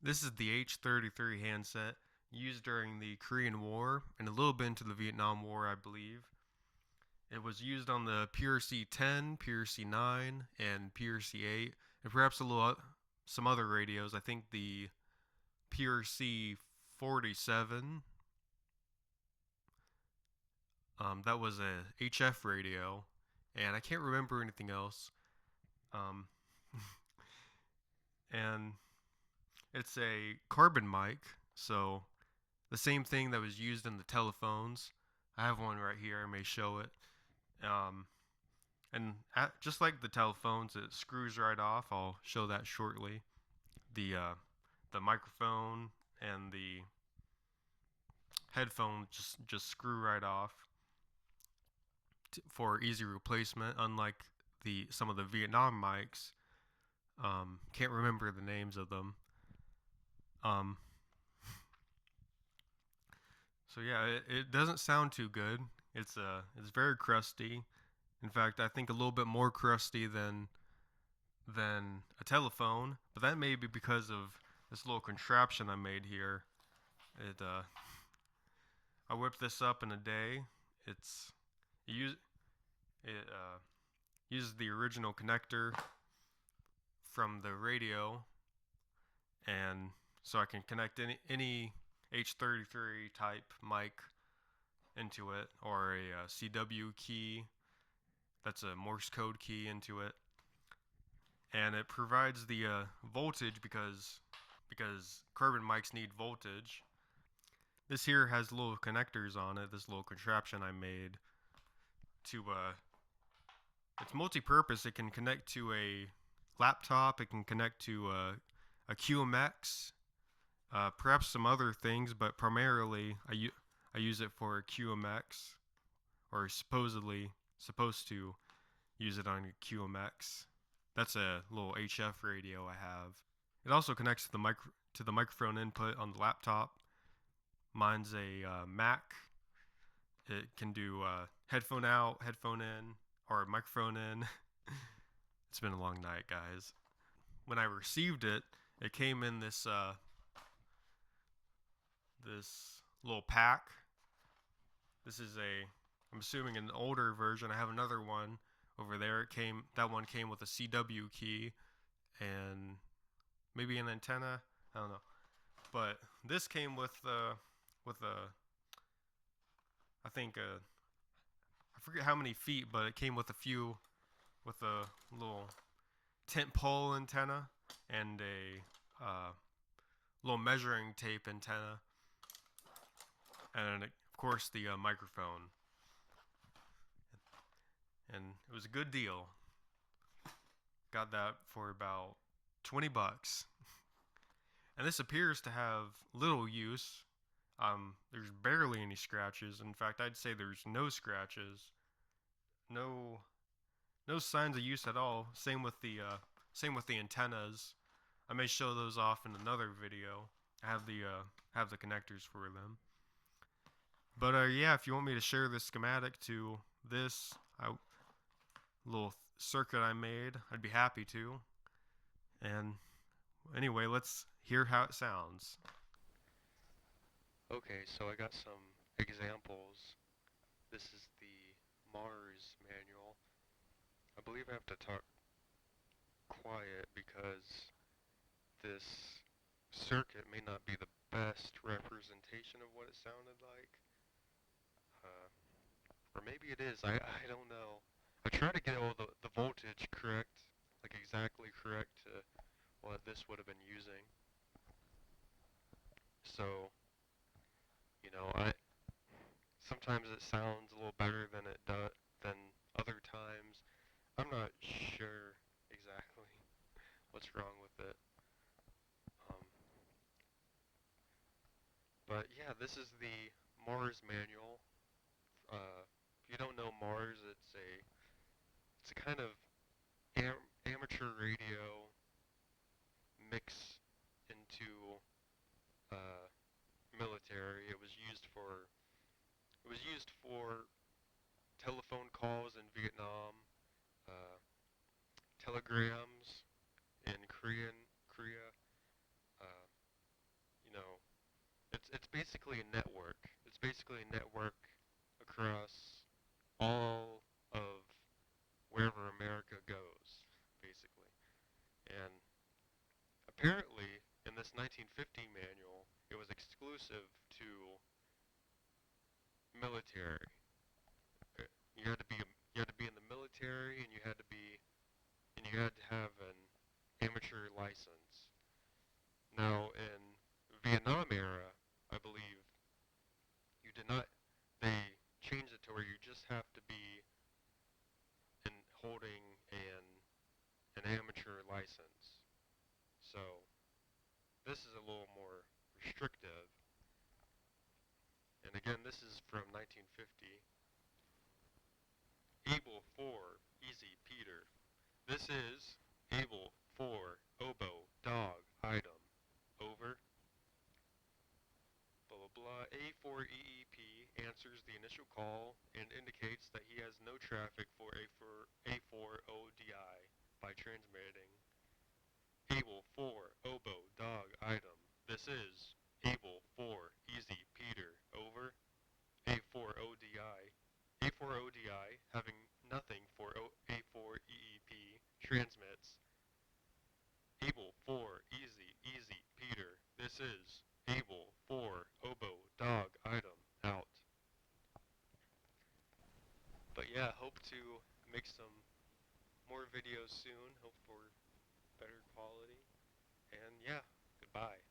This is the H-33 handset used during the Korean War and a little bit into the Vietnam War, I believe. It was used on the PRC-10, PRC-9, and PRC-8, and perhaps some other radios. I think the PRC-47, that was a HF radio, and I can't remember anything else. Um, and it's a carbon mic, so the same thing that was used in the telephones. I have one right here. I may show it. Um, just like the telephones, it screws right off. I'll show that shortly. The uh, the microphone and the headphone just screw right off for easy replacement. Unlike the some of the Vietnam mics, can't remember the names of them. Um, so yeah, it doesn't sound too good. It's very crusty. In fact, I think a little bit more crusty than a telephone, but that may be because of this little contraption I made here. It I whipped this up in a day. It's it use it uses the original connector from the radio, and so I can connect any H-33 type mic into it, or a CW key. That's a Morse code key into it, and it provides the voltage because carbon mics need voltage. This here has little connectors on it. This little contraption I made to it's multi-purpose. It can connect to a laptop. It can connect to a QMX, perhaps some other things, but primarily I use it for a QMX, or supposedly supposed to use it on a QMX. That's a little HF radio I have. It also connects to the microphone input on the laptop. Mine's a Mac. It can do headphone out, headphone in, or microphone in. It's been a long night, guys. When I received it, it came in this little pack. This is I'm assuming an older version. I have another one over there. That one came with a CW key and maybe an antenna. I don't know. But this came with a I think I forget how many feet, but it came with a little tent pole antenna and a uh, little measuring tape antenna, and of course the microphone. And it was a good deal. Got that for about 20 bucks. And this appears to have little use. There's barely any scratches. In fact, I'd say there's no scratches. No no signs of use at all. Same with the antennas. I may show those off in another video. I have the connectors for them. But yeah, if you want me to share the schematic to this little circuit I made, I'd be happy to. And anyway, let's hear how it sounds. Okay, so I got some examples. This is the Mars manual. I believe I have to talk quiet because this circuit may not be the best representation of what it sounded like. Uh, or maybe it is, I don't know. I try to get all the voltage correct, like exactly correct to what this would have been using. So, I sometimes it sounds a little better than it does than other times. I'm not sure exactly what's wrong with it. Um, but yeah, this is the Mars manual. If you don't know Mars, it's a kind of amateur radio mix into uh, military. It was used for telephone calls in Vietnam, uh, telegrams in Korea, uh, basically a network. It's basically a network across all of wherever America goes, basically. And apparently, in this 1950 manual, it was exclusive to military. Uh, You had to be you had to be in the military, and you had to have an amateur license. Now, in Vietnam era, I believe you did not. They changed it to where you just have to be in holding an amateur license. So this is a little more restrictive. And again, this is from 1950. Able for Easy Peter. This is able for oboe dog item. Over. Blah blah blah. A4EEP answers the initial call and indicates that he has no traffic for A4ODI by transmitting able for oboe dog item. This is able for Easy Peter. Over. A4ODI. A4ODI having nothing for A4EEP transmits able for easy Peter. This is able for oboe dog item out. But yeah, hope to make some more videos soon. Hope for better quality. And yeah, goodbye.